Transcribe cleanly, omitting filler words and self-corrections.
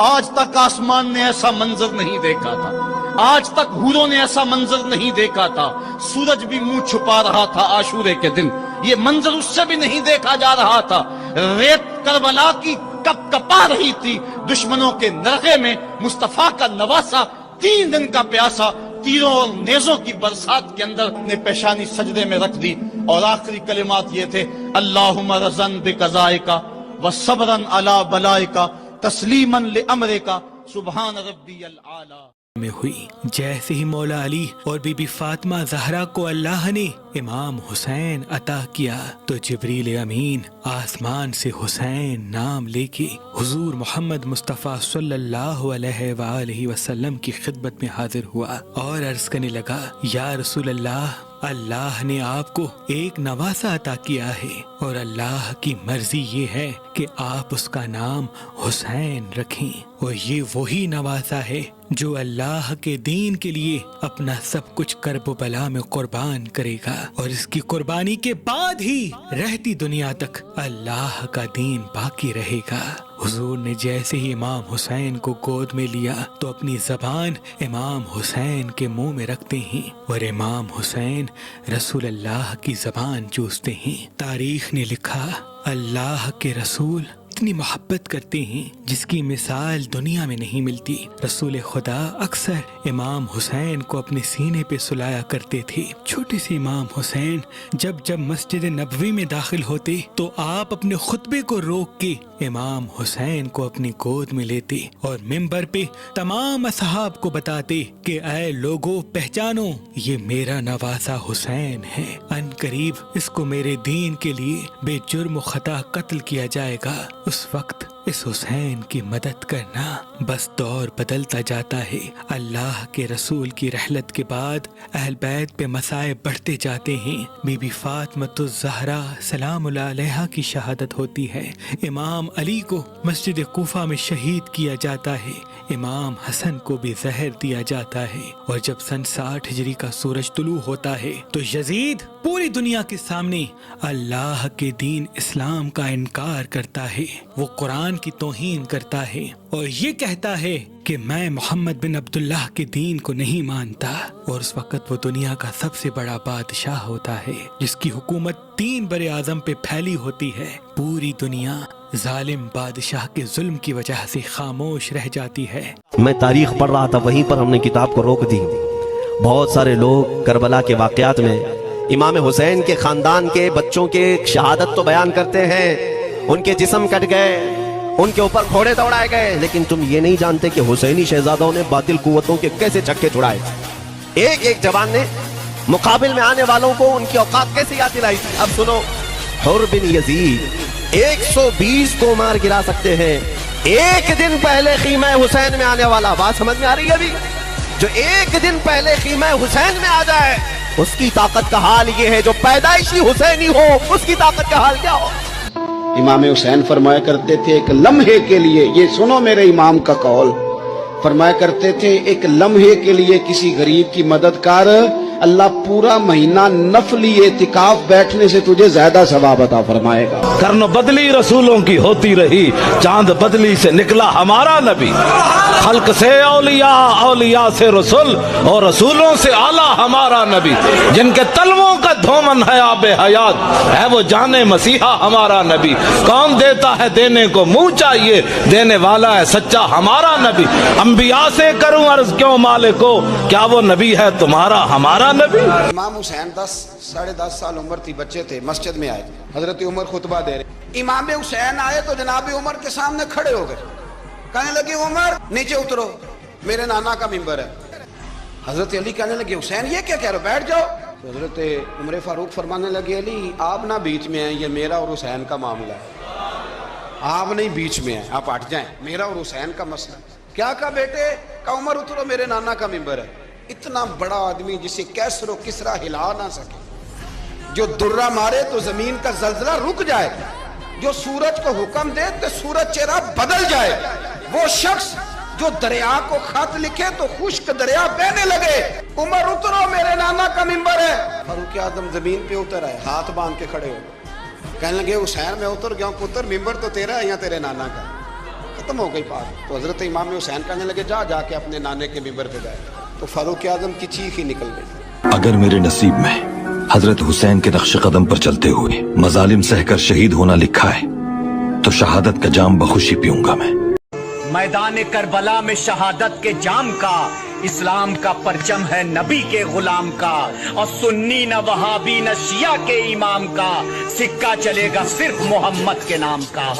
آج تک آسمان نے ایسا منظر نہیں دیکھا تھا، آج تک حوروں نے ایسا منظر نہیں دیکھا تھا، سورج بھی منہ چھپا رہا تھا عاشورے کے دن، یہ منظر اس سے بھی نہیں دیکھا جا رہا تھا۔ ریت کربلا کی کپ کپا رہی تھی دشمنوں کے نرغے میں، مصطفیٰ کا نواسا 3 دن کا پیاسا تیروں اور نیزوں کی برسات کے اندر نے پیشانی سجدے میں رکھ دی، اور آخری کلمات یہ تھے: اللہم رضن بقضائک وصبرن علی بلائک تسلیما لامرک سبحان ربی العالی میں ہوئی۔ جیسے ہی مولا علی اور بی بی فاطمہ زہرا کو اللہ نے امام حسین عطا کیا تو جبریل امین آسمان سے حسین نام لے کے حضور محمد مصطفیٰ صلی اللہ علیہ وآلہ وسلم کی خدمت میں حاضر ہوا اور عرض کرنے لگا: یا رسول اللہ، اللہ نے آپ کو ایک نواسا عطا کیا ہے اور اللہ کی مرضی یہ ہے کہ آپ اس کا نام حسین رکھیں، اور یہ وہی نواسا ہے جو اللہ کے دین کے لیے اپنا سب کچھ کرب و بلا میں قربان کرے گا، اور اس کی قربانی کے بعد ہی رہتی دنیا تک اللہ کا دین باقی رہے گا۔ حضور نے جیسے ہی امام حسین کو گود میں لیا تو اپنی زبان امام حسین کے منہ میں رکھتے ہیں اور امام حسین رسول اللہ کی زبان چوستے ہیں۔ تاریخ نے لکھا اللہ کے رسول اتنی محبت کرتے ہیں جس کی مثال دنیا میں نہیں ملتی۔ رسول خدا اکثر امام حسین کو اپنے سینے پہ سلایا کرتے تھے۔ چھوٹے سے امام حسین جب مسجد نبوی میں داخل ہوتے تو آپ اپنے خطبے کو روک کے امام حسین کو اپنی گود میں لیتے اور منبر پہ تمام اصحاب کو بتاتے کہ اے لوگو پہچانو، یہ میرا نواسا حسین ہے، ان قریب اس کو میرے دین کے لیے بے جرم و خطا قتل کیا جائے گا۔ اس وقت اس حسین کی مدد کرنا۔ بس دور بدلتا جاتا ہے، اللہ کے رسول کی رحلت کے بعد اہل بیت پہ مسائب بڑھتے جاتے ہیں۔ بی بی فاطمۃ الزہرا سلام اللہ علیہا کی شہادت ہوتی ہے، امام علی کو مسجد کوفہ میں شہید کیا جاتا ہے، امام حسن کو بھی زہر دیا جاتا ہے، اور جب سن 60 ہجری کا سورج طلوع ہوتا ہے تو یزید پوری دنیا کے سامنے اللہ کے دین اسلام کا انکار کرتا ہے، وہ قرآن کی توہین کرتا ہے اور یہ کہتا ہے کہ میں محمد بن عبداللہ کے دین کو نہیں مانتا، اور اس وقت وہ دنیا کا سب سے بڑا بادشاہ ہوتا ہے جس کی حکومت 3 بر اعظم پہ پھیلی ہوتی ہے۔ پوری دنیا ظالم بادشاہ کے ظلم کی وجہ سے خاموش رہ جاتی ہے۔ میں تاریخ پڑھ رہا تھا، وہیں پر ہم نے کتاب کو روک دی۔ بہت سارے لوگ کربلا کے واقعات میں امام حسین کے خاندان کے بچوں کے شہادت تو بیان کرتے ہیں، ان کے جسم کٹ گئے، ان کے اوپر گھوڑے دوڑائے گئے، لیکن تم یہ نہیں جانتے کہ حسینی شہزادوں نے باطل قوتوں کے کیسے چھکے چھڑائے، ایک ایک جوان نے مقابل میں آنے والوں کو ان کی اوقات کیسے یاد دلائی تھی۔ اب سنو، حر بن یزید 120 کو مار گرا سکتے ہیں، ایک دن پہلے خیمہ حسین میں آنے والا، بات سمجھ میں آ رہی ہے؟ ابھی جو ایک دن پہلے خیمہ حسین میں آ جائے اس کی طاقت کا حال یہ ہے، جو پیدائشی حسینی ہو اس کی طاقت کا حال کیا ہو۔ امام حسین فرمایا کرتے تھے ایک لمحے کے لیے، یہ سنو میرے امام کا قول، فرمایا کرتے تھے ایک لمحے کے لیے کسی غریب کی مدد کر، اللہ پورا مہینہ نفلی اعتکاف بیٹھنے سے تجھے زیادہ ثواب عطا فرمائے گا۔ کرن بدلی رسولوں کی ہوتی رہی، چاند بدلی سے نکلا ہمارا نبی، خلق سے اولیاء، اولیاء سے رسول، اور رسولوں سے اعلیٰ ہمارا نبی، جن کے تلووں کا دھومن ہے آب حیات، ہے وہ جانے مسیحا ہمارا نبی۔ کون دیتا ہے دینے کو منہ چاہیے، دینے والا ہے سچا ہمارا نبی۔ انبیاء سے کروں عرض کیوں مالکو، کیا وہ نبی ہے تمہارا ہمارا نبی؟ امام حسین 10-10.5 سال عمر تھی، بچے تھے، مسجد میں آئے، حضرت عمر خطبہ دے رہے، امام حسین آئے تو جناب عمر کے سامنے کھڑے ہو گئے، کہنے لگے عمر نیچے اترو، میرے نانا کا ممبر ہے۔ حضرت علی کہنے لگے حسین یہ کیا کہہ رہے ہو، بیٹھ جاؤ۔ تو حضرت عمر فاروق فرمانے لگے علی آپ نہ بیچ میں ہیں، یہ میرا اور حسین کا معاملہ ہے، آپ نہیں بیچ میں ہیں، آپ ہٹ جائیں، میرا اور حسین کا مسئلہ۔ کیا کہا بیٹے؟ کہا عمر اترو، میرے نانا کا ممبر ہے۔ اتنا بڑا آدمی جسے کیسر و کسرا ہلا نہ سکے، جو درہ مارے تو زمین کا زلزلہ رک جائے، جو سورج کو حکم دے تو سورج چہرہ بدل جائے، وہ شخص جو دریا کو خط لکھے تو خشک دریا بہنے لگے۔ عمر اترو، میرے نانا کا ممبر ہے۔ فاروق اعظم زمین پہ اتر آئے، ہاتھ باندھ کے کھڑے ہو، کہنے لگے حسین میں اتر گیا ہوں، پتر ممبر تو تیرا ہے یا تیرے نانا کا؟ ختم ہو گئی بات. تو حضرت امام حسین کہنے لگے جا جا کے اپنے نانے کے ممبر پہ بیٹھ. تو فاروق اعظم کی چیخ ہی نکل گئی. اگر میرے نصیب میں حضرت حسین کے نقش قدم پر چلتے ہوئے مظالم سہ کر شہید ہونا لکھا ہے تو شہادت کا جام بخوشی پیوں گا میں. میدان کربلا میں شہادت کے جام کا اسلام کا پرچم ہے نبی کے غلام کا، اور سنی نہ وہابی نہ شیعہ کے امام کا، سکہ چلے گا صرف محمد کے نام کا.